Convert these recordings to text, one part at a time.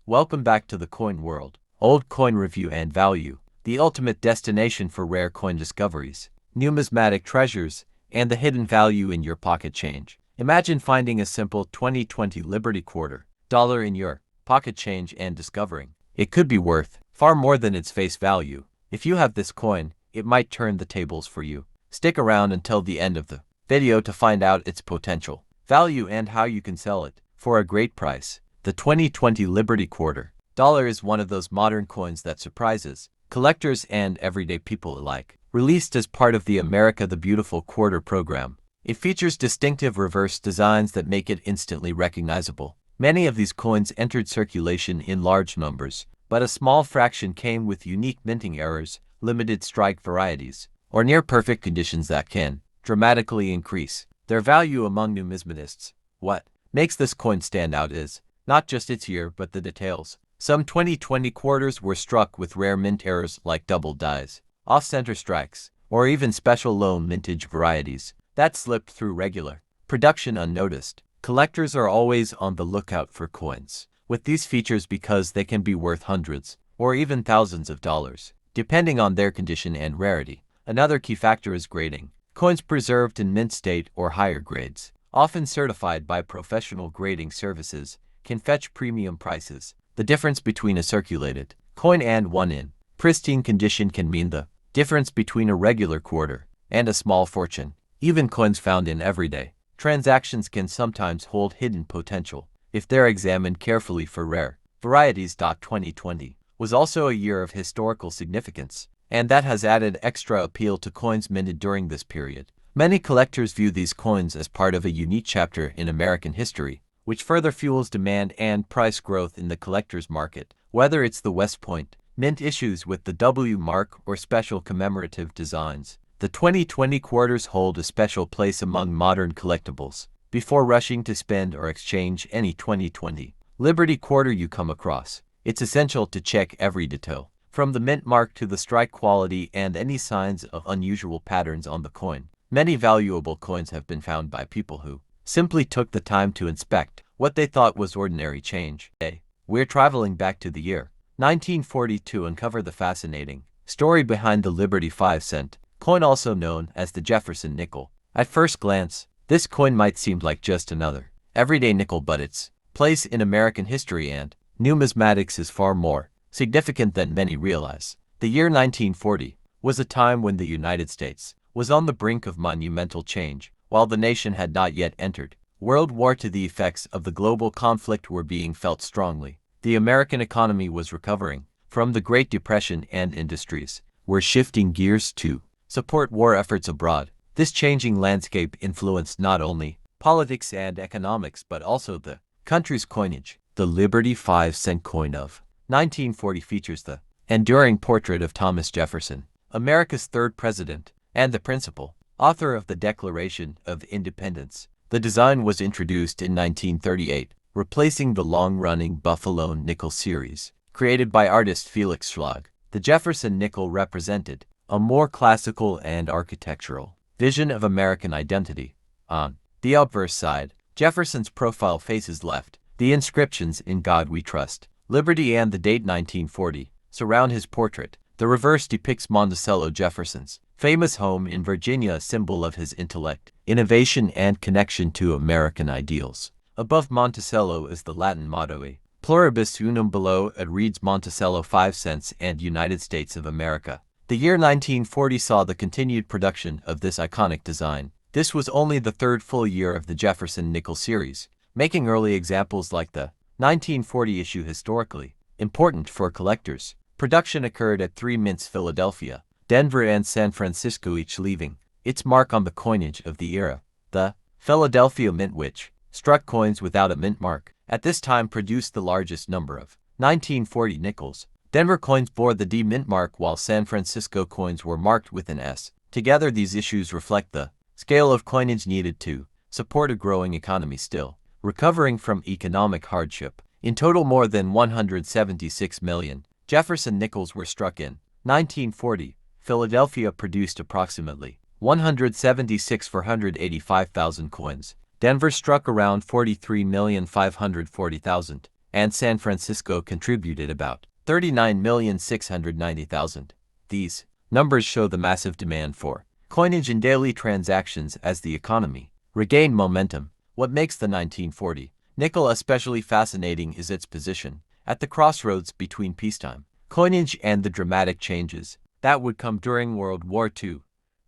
Welcome back to the coin world. Old coin review and value, the ultimate destination for rare coin discoveries, numismatic treasures, and the hidden value in your pocket change. Imagine finding a simple 2020 Liberty quarter dollar in your pocket change and discovering it could be worth far more than its face value. If you have this coin, it might turn the tables for you. Stick around until the end of the video to find out its potential value and how you can sell it for a great price. The 2020 Liberty quarter dollar is one of those modern coins that surprises collectors and everyday people alike. Released as part of the America the Beautiful quarter program, it features distinctive reverse designs that make it instantly recognizable. Many of these coins entered circulation in large numbers, but a small fraction came with unique minting errors, limited strike varieties, or near-perfect conditions that can dramatically increase their value among numismatists. What makes this coin stand out is not just its year but the details. Some 2020 quarters were struck with rare mint errors like double dies, off-center strikes, or even special low mintage varieties that slipped through regular production unnoticed. Collectors are always on the lookout for coins with these features because they can be worth hundreds or even thousands of dollars, depending on their condition and rarity. Another key factor is grading. Coins preserved in mint state or higher grades, often certified by professional grading services, can fetch premium prices. The difference between a circulated coin and one in pristine condition can mean the difference between a regular quarter and a small fortune. Even coins found in everyday transactions can sometimes hold hidden potential if they're examined carefully for rare varieties. 2020 was also a year of historical significance, and that has added extra appeal to coins minted during this period. Many collectors view these coins as part of a unique chapter in American history, which further fuels demand and price growth in the collector's market. Whether it's the West Point mint issues with the W mark or special commemorative designs, the 2020 quarters hold a special place among modern collectibles. Before rushing to spend or exchange any 2020 Liberty quarter you come across, it's essential to check every detail, from the mint mark to the strike quality and any signs of unusual patterns on the coin. Many valuable coins have been found by people who simply took the time to inspect what they thought was ordinary change. Today, we're traveling back to the year 1940 to uncover the fascinating story behind the Liberty 5-cent coin, also known as the Jefferson nickel. At first glance, this coin might seem like just another everyday nickel, but its place in American history and numismatics is far more significant than many realize. The year 1940 was a time when the United States was on the brink of monumental change. While the nation had not yet entered World War II, the effects of the global conflict were being felt strongly. The American economy was recovering from the Great Depression, and industries were shifting gears to support war efforts abroad. This changing landscape influenced not only politics and economics but also the country's coinage. The Liberty 5-cent coin of 1940 features the enduring portrait of Thomas Jefferson, America's third president and the principal author of the Declaration of Independence. The design was introduced in 1938, replacing the long-running Buffalo nickel series, created by artist Felix Schlag. The Jefferson nickel represented a more classical and architectural vision of American identity. On the obverse side, Jefferson's profile faces left. The inscriptions "In God We Trust," "Liberty," and the date 1940 surround his portrait. The reverse depicts Monticello Jefferson's famous home in Virginia, a symbol of his intellect, innovation, and connection to American ideals. Above Monticello is the Latin motto "E pluribus unum." Below it reads Monticello 5 cents and United States of America. The year 1940 saw the continued production of this iconic design. This was only the third full year of the Jefferson nickel series, making early examples like the 1940 issue historically important for collectors. Production occurred at 3 mints: Philadelphia, Denver, and San Francisco, each leaving its mark on the coinage of the era. The Philadelphia Mint, which struck coins without a mint mark, at this time produced the largest number of 1940 nickels. Denver coins bore the D mint mark, while San Francisco coins were marked with an S. Together, these issues reflect the scale of coinage needed to support a growing economy still recovering from economic hardship. In total, more than 176 million Jefferson nickels were struck in 1940. Philadelphia produced approximately 176,485,000 coins. Denver struck around 43,540,000. and San Francisco contributed about 39,690,000. These numbers show the massive demand for coinage in daily transactions as the economy regained momentum. What makes the 1940 nickel especially fascinating is its position at the crossroads between peacetime coinage and the dramatic changes that would come during World War II.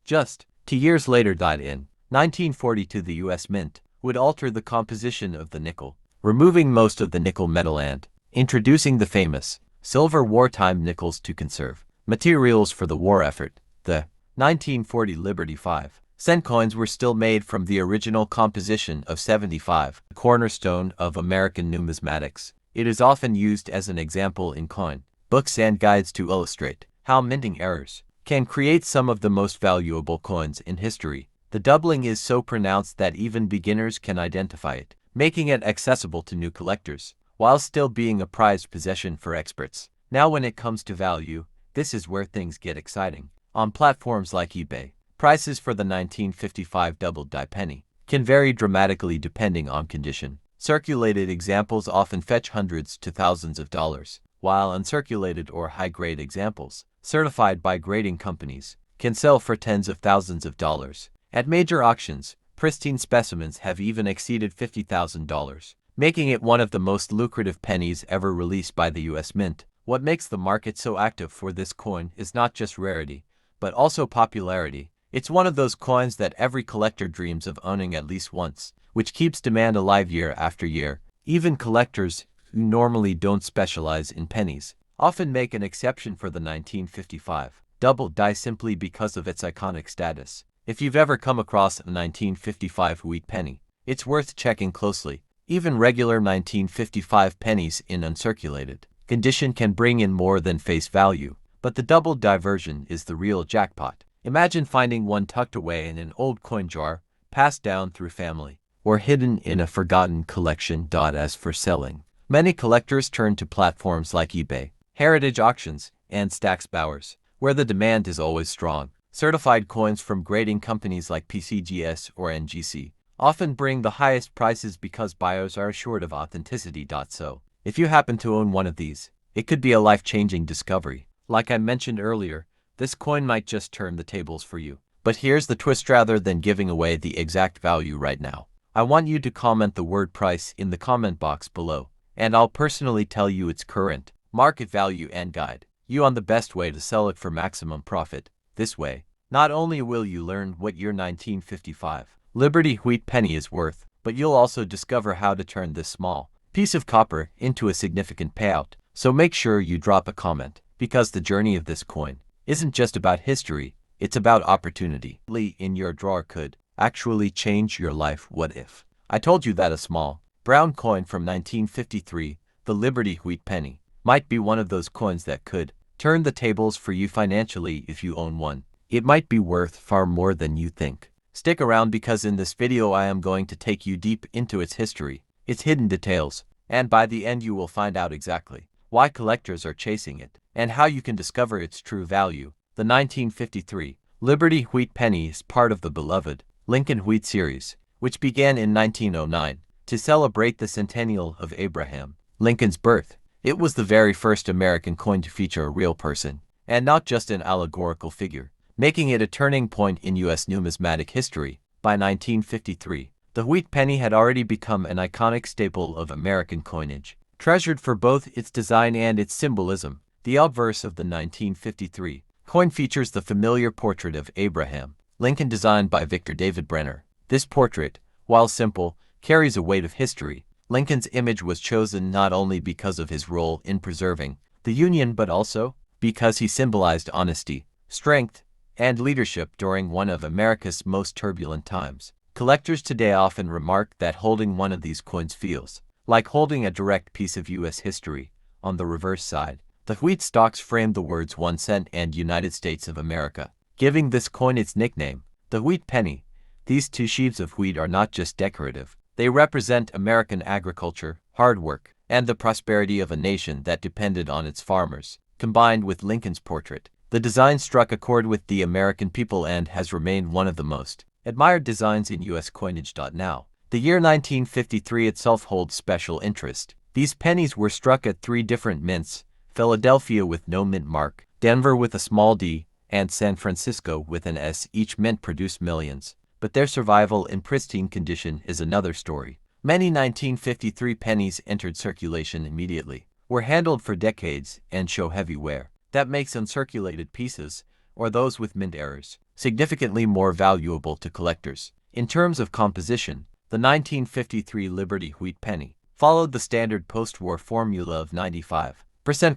Just 2 years later, in 1942, the U.S. Mint would alter the composition of the nickel, removing most of the nickel metal and introducing the famous silver wartime nickels to conserve materials for the war effort. The 1940 Liberty 5-cent coins were still made from the original composition of 75, the cornerstone of American numismatics. It is often used as an example in coin books and guides to illustrate how minting errors can create some of the most valuable coins in history. The doubling is so pronounced that even beginners can identify it, making it accessible to new collectors, while still being a prized possession for experts. Now, when it comes to value, this is where things get exciting. On platforms like eBay, prices for the 1955 double-die penny can vary dramatically depending on condition. Circulated examples often fetch hundreds to thousands of dollars, while uncirculated or high-grade examples, certified by grading companies, can sell for tens of thousands of dollars. At major auctions, pristine specimens have even exceeded $50,000, making it one of the most lucrative pennies ever released by the U.S. Mint. What makes the market so active for this coin is not just rarity, but also popularity. It's one of those coins that every collector dreams of owning at least once, which keeps demand alive year after year. Even collectors who normally don't specialize in pennies often make an exception for the 1955 double die simply because of its iconic status. If you've ever come across a 1955 wheat penny, it's worth checking closely. Even regular 1955 pennies in uncirculated condition can bring in more than face value, but the double die version is the real jackpot. Imagine finding one tucked away in an old coin jar, passed down through family, or hidden in a forgotten collection. As for selling, many collectors turn to platforms like eBay, heritage auctions, and Stax Bowers, where the demand is always strong. Certified coins from grading companies like PCGS or NGC often bring the highest prices because buyers are assured of authenticity. So, if you happen to own one of these, it could be a life-changing discovery. Like I mentioned earlier, this coin might just turn the tables for you. But here's the twist: rather than giving away the exact value right now, I want you to comment the word price in the comment box below, and I'll personally tell you its current market value and guide you on the best way to sell it for maximum profit. This way, not only will you learn what your 1955 Liberty wheat penny is worth, but you'll also discover how to turn this small piece of copper into a significant payout. So make sure you drop a comment, because the journey of this coin isn't just about history, it's about opportunity. In your drawer could actually change your life. What if I told you that a small brown coin from 1953, the Liberty wheat penny, might be one of those coins that could turn the tables for you financially if you own one? It might be worth far more than you think. Stick around, because in this video I am going to take you deep into its history, its hidden details, and by the end you will find out exactly why collectors are chasing it, and how you can discover its true value. The 1953 Liberty wheat penny is part of the beloved Lincoln Wheat series, which began in 1909 to celebrate the centennial of Abraham Lincoln's birth. It was the very first American coin to feature a real person, and not just an allegorical figure, making it a turning point in U.S. numismatic history. By 1953, the wheat penny had already become an iconic staple of American coinage, treasured for both its design and its symbolism. The obverse of the 1953 coin features the familiar portrait of Abraham Lincoln, designed by Victor David Brenner. This portrait, while simple, carries a weight of history. Lincoln's image was chosen not only because of his role in preserving the Union, but also because he symbolized honesty, strength, and leadership during one of America's most turbulent times. Collectors today often remark that holding one of these coins feels like holding a direct piece of U.S. history. On the reverse side, the wheat stalks frame the words 1 cent and United States of America, giving this coin its nickname, the wheat penny. These two sheaves of wheat are not just decorative. They represent American agriculture, hard work, and the prosperity of a nation that depended on its farmers. Combined with Lincoln's portrait, the design struck a chord with the American people and has remained one of the most admired designs in U.S. coinage. Now, the year 1953 itself holds special interest. These pennies were struck at 3 different mints: Philadelphia with no mint mark, Denver with a small d, and San Francisco with an s. Each mint produced millions, but their survival in pristine condition is another story. Many 1953 pennies entered circulation immediately, were handled for decades, and show heavy wear. That makes uncirculated pieces, or those with mint errors, significantly more valuable to collectors. In terms of composition, the 1953 Liberty Wheat penny followed the standard post-war formula of 95%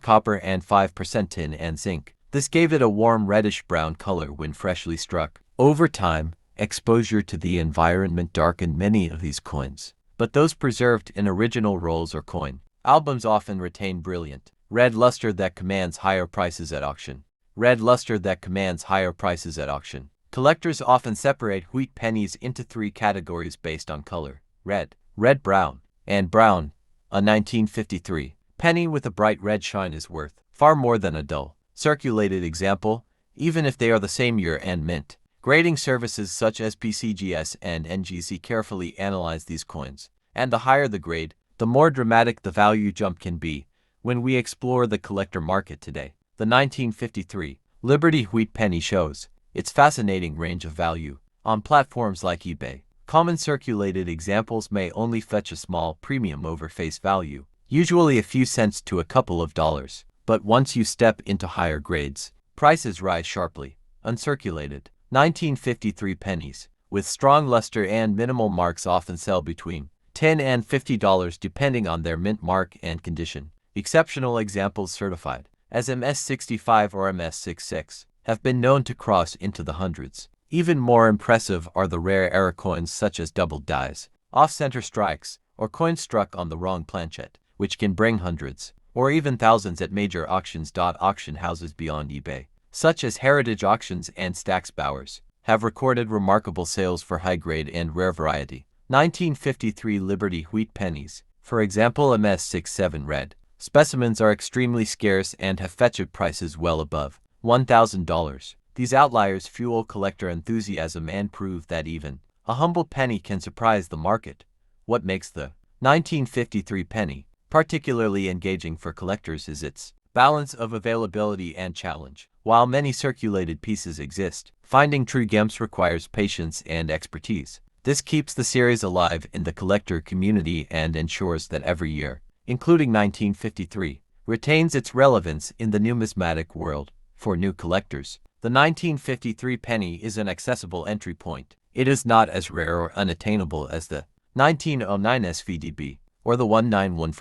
copper and 5% tin and zinc. This gave it a warm reddish-brown color when freshly struck. Over time, exposure to the environment darkened many of these coins, but those preserved in original rolls or coin albums often retain brilliant red luster that commands higher prices at auction. Red luster that commands higher prices at auction. Collectors often separate wheat pennies into 3 categories based on color: red, red-brown, and brown. A 1953 penny with a bright red shine is worth far more than a dull, circulated example, even if they are the same year and mint. Grading services such as PCGS and NGC carefully analyze these coins, and the higher the grade, the more dramatic the value jump can be. When we explore the collector market today, the 1953 Liberty Wheat penny shows its fascinating range of value. On platforms like eBay, common circulated examples may only fetch a small premium over face value, usually a few cents to a couple of dollars. But once you step into higher grades, prices rise sharply. Uncirculated 1953 pennies with strong luster and minimal marks often sell between $10 and $50 depending on their mint mark and condition. Exceptional examples certified as MS65 or MS66 have been known to cross into the hundreds. Even more impressive are the rare error coins such as double dies, off-center strikes, or coins struck on the wrong planchet, which can bring hundreds or even thousands at major auctions. Auction houses beyond eBay, such as Heritage Auctions and Stack's Bowers, have recorded remarkable sales for high-grade and rare variety. 1953 Liberty Wheat pennies, for example MS67 red, specimens are extremely scarce and have fetched prices well above $1,000. These outliers fuel collector enthusiasm and prove that even a humble penny can surprise the market. What makes the 1953 penny particularly engaging for collectors is its balance of availability and challenge. While many circulated pieces exist, finding true gems requires patience and expertise. This keeps the series alive in the collector community and ensures that every year, including 1953, retains its relevance in the numismatic world. For new collectors, the 1953 penny is an accessible entry point. It is not as rare or unattainable as the 1909 SVDB or the 191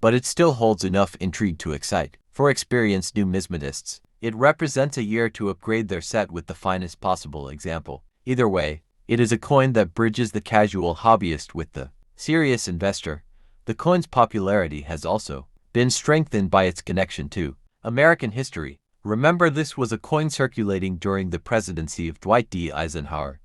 but it still holds enough intrigue to excite. For experienced numismatists, it represents a year to upgrade their set with the finest possible example. Either way, it is a coin that bridges the casual hobbyist with the serious investor. The coin's popularity has also been strengthened by its connection to American history. Remember, this was a coin circulating during the presidency of Dwight D. Eisenhower,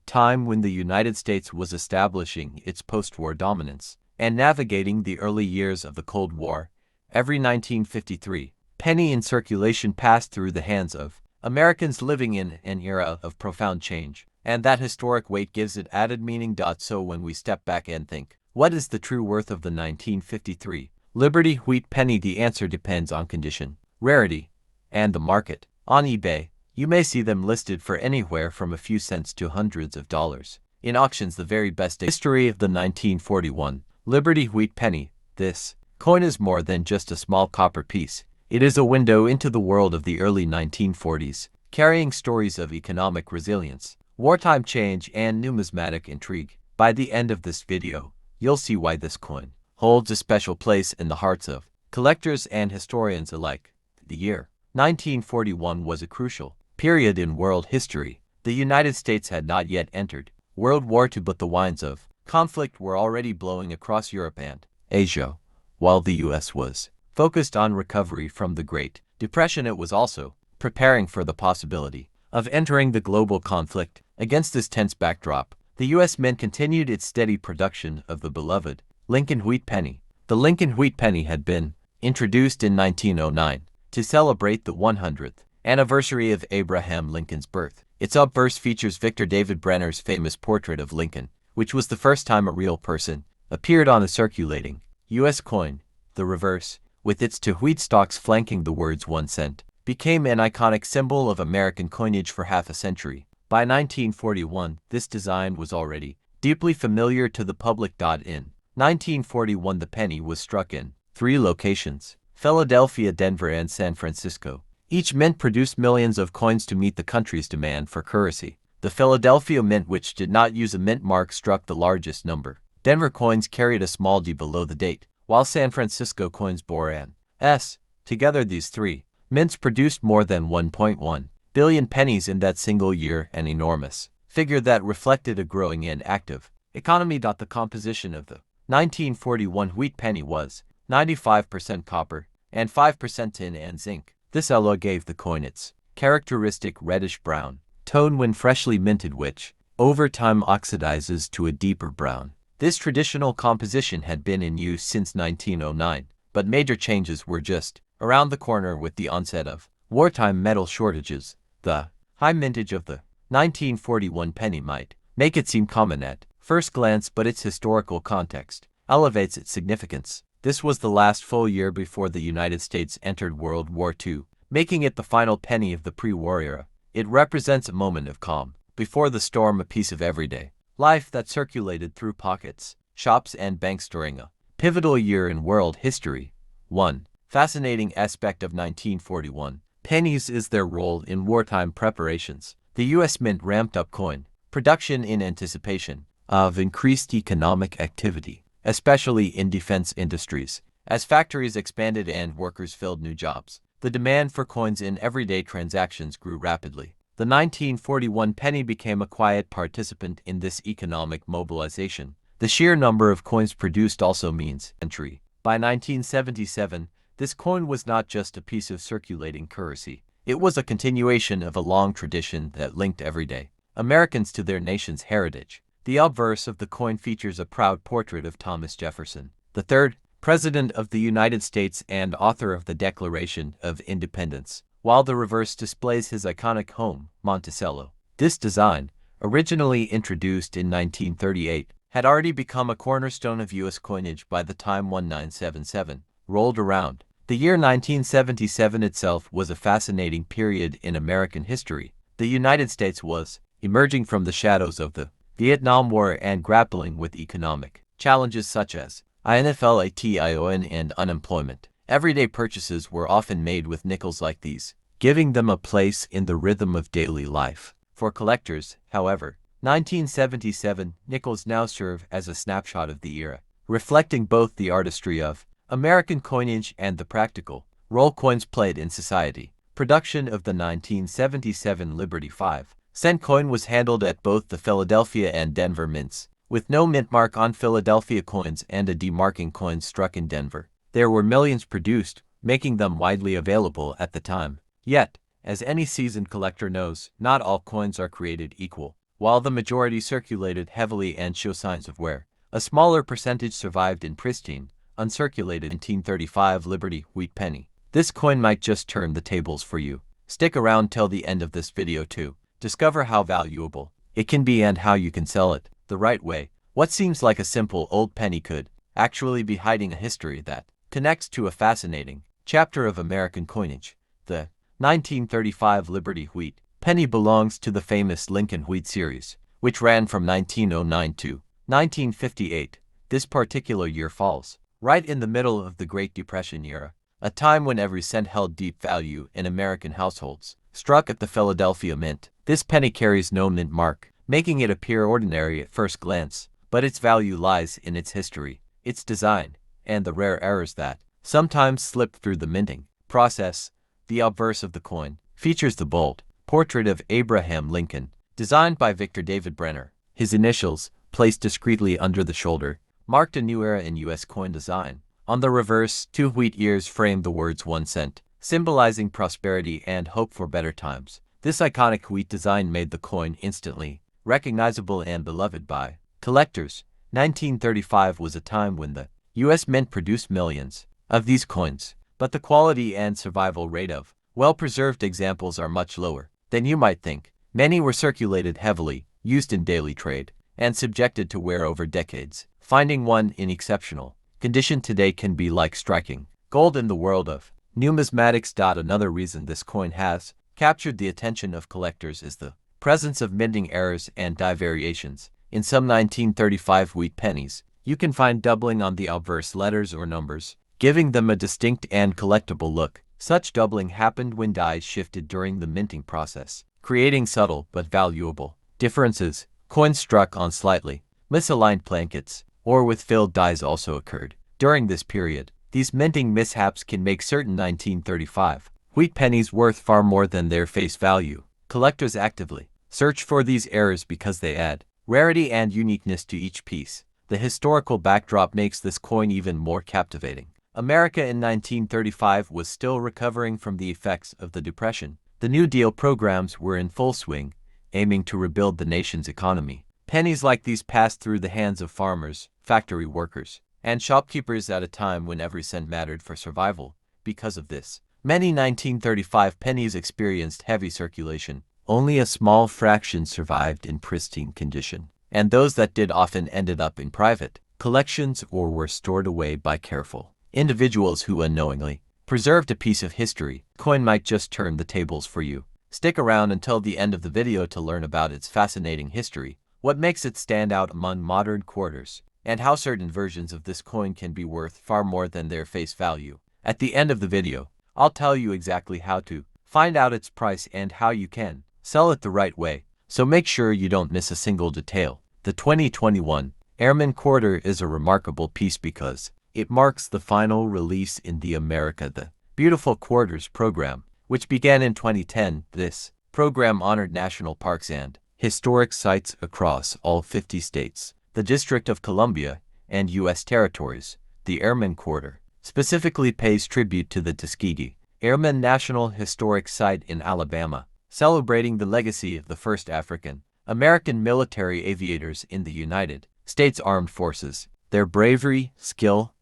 time when the United States was establishing its post-war dominance and navigating the early years of the Cold War. Every 1953 penny in circulation passed through the hands of Americans living in an era of profound change, and that historic weight gives it added meaning. So when we step back and think, what is the true worth of the 1953 Liberty Wheat penny? The answer depends on condition, rarity, and the market. On eBay, you may see them listed for anywhere from a few cents to hundreds of dollars. In auctions, the very best. History of the 1941 Liberty Wheat penny. This coin is more than just a small copper piece. It is a window into the world of the early 1940s, carrying stories of economic resilience, wartime change, and numismatic intrigue. By the end of this video, you'll see why this coin holds a special place in the hearts of collectors and historians alike. The year 1941 was a crucial period in world history. The United States had not yet entered World War II, but the winds of conflict were already blowing across Europe and Asia. While the U.S. was focused on recovery from the Great Depression, it was also preparing for the possibility of entering the global conflict. Against this tense backdrop, the U.S. Mint continued its steady production of the beloved Lincoln Wheat penny. The Lincoln Wheat penny had been introduced in 1909 to celebrate the 100th anniversary of Abraham Lincoln's birth. Its obverse features Victor David Brenner's famous portrait of Lincoln, which was the first time a real person appeared on a circulating U.S. coin, the reverse, with its two wheat stalks flanking the words 1 cent, became an iconic symbol of American coinage for half a century. By 1941, this design was already deeply familiar to the public. In 1941, the penny was struck in 3 locations: Philadelphia, Denver, and San Francisco. Each mint produced millions of coins to meet the country's demand for currency. The Philadelphia Mint, which did not use a mint mark, struck the largest number. Denver coins carried a small d below the date, while San Francisco coins bore an S. Together, these 3 mints produced more than 1.1 billion pennies in that single year, an enormous figure that reflected a growing and active economy. The composition of the 1941 wheat penny was 95% copper and 5% tin and zinc. This alloy gave the coin its characteristic reddish-brown tone when freshly minted, which, over time, oxidizes to a deeper brown. This traditional composition had been in use since 1909, but major changes were just around the corner with the onset of wartime metal shortages. The high mintage of the 1941 penny might make it seem common at first glance, but its historical context elevates its significance. This was the last full year before the United States entered World War II, making it the final penny of the pre-war era. It represents a moment of calm before the storm, a piece of everyday life that circulated through pockets, shops, and banks during a pivotal year in world history. One fascinating aspect of 1941 pennies is their role in wartime preparations. The U.S. Mint ramped up coin production in anticipation of increased economic activity, especially in defense industries. As factories expanded and workers filled new jobs, the demand for coins in everyday transactions grew rapidly. The 1941 penny became a quiet participant in this economic mobilization. The sheer number of coins produced also means entry. By 1977, this coin was not just a piece of circulating currency. It was a continuation of a long tradition that linked everyday Americans to their nation's heritage. The obverse of the coin features a proud portrait of Thomas Jefferson, the 3rd President of the United States and author of the Declaration of Independence, while the reverse displays his iconic home, Monticello. This design, originally introduced in 1938, had already become a cornerstone of U.S. coinage by the time 1977 rolled around. The year 1977 itself was a fascinating period in American history. The United States was emerging from the shadows of the Vietnam War and grappling with economic challenges such as inflation and unemployment. Everyday purchases were often made with nickels like these, giving them a place in the rhythm of daily life. For collectors, however, 1977 nickels now serve as a snapshot of the era, reflecting both the artistry of American coinage and the practical role coins played in society. Production of the 1977 Liberty 5-cent coin was handled at both the Philadelphia and Denver mints, with no mint mark on Philadelphia coins and a demarking coin struck in Denver. There were millions produced, making them widely available at the time. Yet, as any seasoned collector knows, not all coins are created equal. While the majority circulated heavily and show signs of wear, a smaller percentage survived in pristine, uncirculated 1935 Liberty wheat penny. This coin might just turn the tables for you. Stick around till the end of this video to discover how valuable it can be and how you can sell it the right way. What seems like a simple old penny could actually be hiding a history that connects to a fascinating chapter of American coinage. The 1935 Liberty wheat penny belongs to the famous Lincoln Wheat series, which ran from 1909 to 1958. This particular year falls right in the middle of the Great Depression era, a time when every cent held deep value in American households. Struck at the Philadelphia Mint, this penny carries no mint mark, making it appear ordinary at first glance, but its value lies in its history, its design, and the rare errors that sometimes slip through the minting process. The obverse of the coin features the bold portrait of Abraham Lincoln, designed by Victor David Brenner. His initials, placed discreetly under the shoulder, marked a new era in U.S. coin design. On the reverse, 2 wheat ears framed the words 1 cent, symbolizing prosperity and hope for better times. This iconic wheat design made the coin instantly recognizable and beloved by collectors. 1935 was a time when the U.S. Mint produced millions of these coins, but the quality and survival rate of well-preserved examples are much lower than you might think. Many were circulated heavily, used in daily trade, and subjected to wear over decades. Finding one in exceptional condition today can be like striking gold in the world of numismatics. Another reason this coin has captured the attention of collectors is the presence of minting errors and die variations. In some 1935 wheat pennies, you can find doubling on the obverse letters or numbers, giving them a distinct and collectible look. Such doubling happened when dies shifted during the minting process, creating subtle but valuable differences. Coins struck on slightly misaligned blankets or with filled dies also occurred during this period. These minting mishaps can make certain 1935 wheat pennies worth far more than their face value. Collectors actively search for these errors because they add rarity and uniqueness to each piece. The historical backdrop makes this coin even more captivating. America in 1935 was still recovering from the effects of the Depression. The New Deal programs were in full swing, aiming to rebuild the nation's economy. Pennies like these passed through the hands of farmers, factory workers, and shopkeepers at a time when every cent mattered for survival. Because of this, many 1935 pennies experienced heavy circulation. Only a small fraction survived in pristine condition, and those that did often ended up in private collections or were stored away by careful individuals who unknowingly preserved a piece of history. Coin might just turn the tables for you. Stick around until the end of the video to learn about its fascinating history, what makes it stand out among modern quarters, and how certain versions of this coin can be worth far more than their face value. At the end of the video, I'll tell you exactly how to find out its price and how you can sell it the right way, so make sure you don't miss a single detail. The 2021 Airman Quarter is a remarkable piece because it marks the final release in the America the Beautiful Quarters program, which began in 2010. This program honored national parks and historic sites across all 50 states, the District of Columbia, and U.S. territories. The Airman Quarter specifically pays tribute to the Tuskegee Airmen National Historic Site in Alabama, celebrating the legacy of the first African-American military aviators in the United States Armed Forces. Their bravery, skill,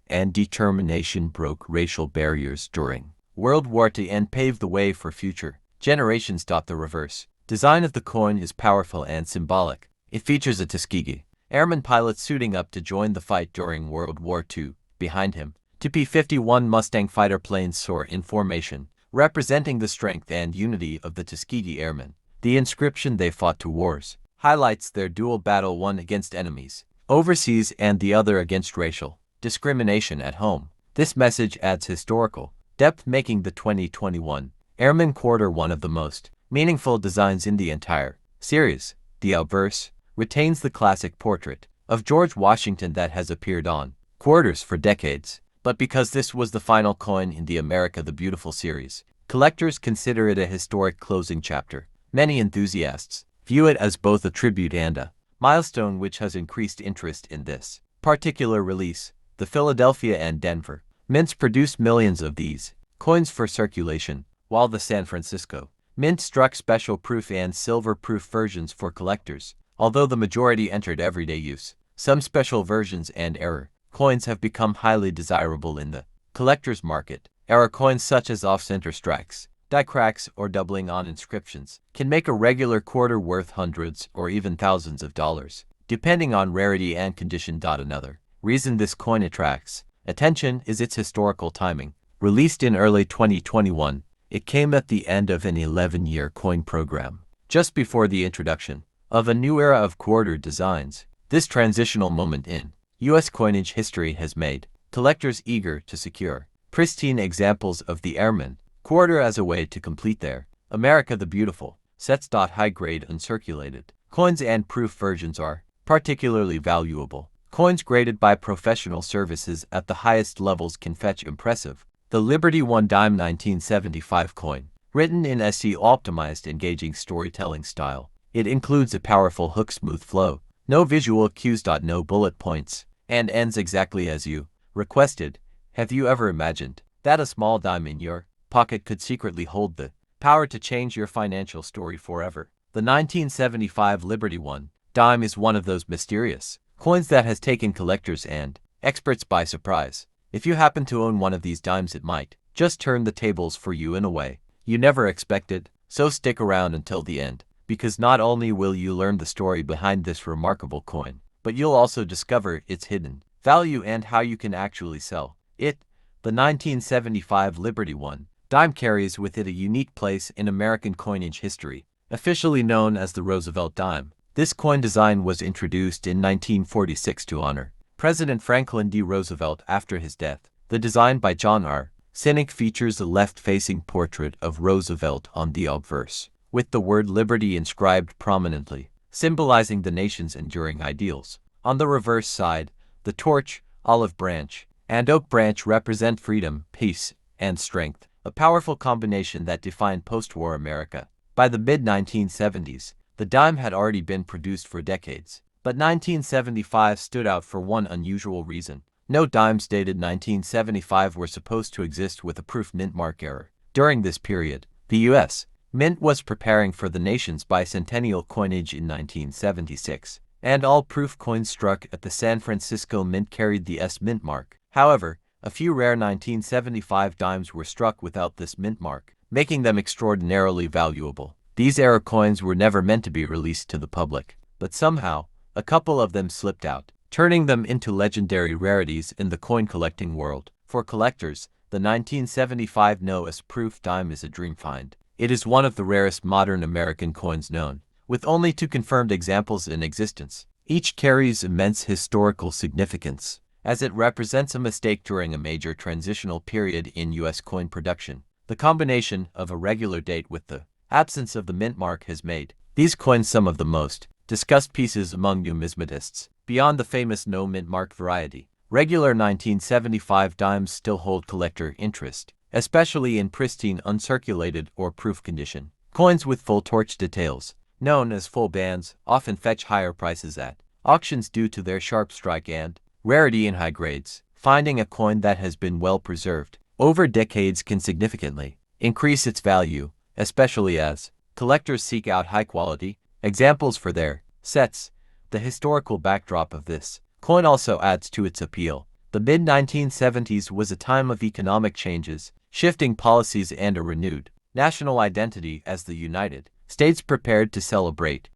and determination broke racial barriers during World War II and paved the way for future generations. The reverse design of the coin is powerful and symbolic. It features a Tuskegee Airman pilot suiting up to join the fight during World War II. Behind him, two P-51 Mustang fighter planes soar in formation, representing the strength and unity of the Tuskegee Airmen. The inscription "They fought two wars" highlights their dual battle, one against enemies overseas and the other against racial discrimination at home. This message adds historical depth, making the 2021 Airman Quarter one of the most meaningful designs in the entire series. The obverse retains the classic portrait of George Washington that has appeared on quarters for decades. But because this was the final coin in the America the Beautiful series, collectors consider it a historic closing chapter. Many enthusiasts view it as both a tribute and a milestone, which has increased interest in this particular release. The Philadelphia and Denver mints produced millions of these coins for circulation, while the San Francisco mint struck special proof and silver proof versions for collectors. Although the majority entered everyday use, some special versions and error coins have become highly desirable in the collector's market. Error coins such as off-center strikes, die cracks, or doubling on inscriptions can make a regular quarter worth hundreds or even thousands of dollars, depending on rarity and condition. Another reason this coin attracts attention is its historical timing. Released in early 2021, it came at the end of an 11-year coin program, just before the introduction of a new era of quarter designs. This transitional moment in U.S. coinage history has made collectors eager to secure pristine examples of the Airman Quarter as a way to complete their America the Beautiful sets. High-grade uncirculated coins and proof versions are particularly valuable. Coins graded by professional services at the highest levels can fetch impressive. The Liberty One Dime 1975 coin, written in SE-optimized engaging storytelling style. It includes a powerful hook, smooth flow, no visual cues, no bullet points, and ends exactly as you requested. Have you ever imagined that a small dime in your pocket could secretly hold the power to change your financial story forever? The 1975 Liberty One Dime is one of those mysterious coins that has taken collectors and experts by surprise. If you happen to own one of these dimes, it might just turn the tables for you in a way you never expected. So stick around until the end, because not only will you learn the story behind this remarkable coin, but you'll also discover its hidden value and how you can actually sell it. The 1975 Liberty I dime carries with it a unique place in American coinage history. Officially known as the Roosevelt dime, this coin design was introduced in 1946 to honor President Franklin D. Roosevelt after his death. The design by John R. Sinek features a left-facing portrait of Roosevelt on the obverse, with the word liberty inscribed prominently, symbolizing the nation's enduring ideals. On the reverse side, the torch, olive branch, and oak branch represent freedom, peace, and strength, a powerful combination that defined post-war America. By the mid-1970s, the dime had already been produced for decades, but 1975 stood out for one unusual reason. No dimes dated 1975 were supposed to exist with a proof mint mark error. During this period, the U.S. Mint was preparing for the nation's bicentennial coinage in 1976, and all proof coins struck at the San Francisco Mint carried the S mint mark. However, a few rare 1975 dimes were struck without this mint mark, making them extraordinarily valuable. These error coins were never meant to be released to the public, but somehow, a couple of them slipped out, turning them into legendary rarities in the coin collecting world. For collectors, the 1975 No-S proof dime is a dream find. It is one of the rarest modern American coins known, with only 2 confirmed examples in existence. Each carries immense historical significance, as it represents a mistake during a major transitional period in U.S. coin production. The combination of a regular date with the absence of the mint mark has made these coins some of the most discussed pieces among numismatists. Beyond the famous no mint mark variety, regular 1975 dimes still hold collector interest, especially in pristine uncirculated or proof condition. Coins with full torch details, known as full bands, often fetch higher prices at auctions due to their sharp strike and rarity in high grades. Finding a coin that has been well preserved over decades can significantly increase its value, especially as collectors seek out high-quality examples for their sets. The historical backdrop of this coin also adds to its appeal. The mid-1970s was a time of economic changes, shifting policies, and a renewed national identity as the United States prepared to celebrate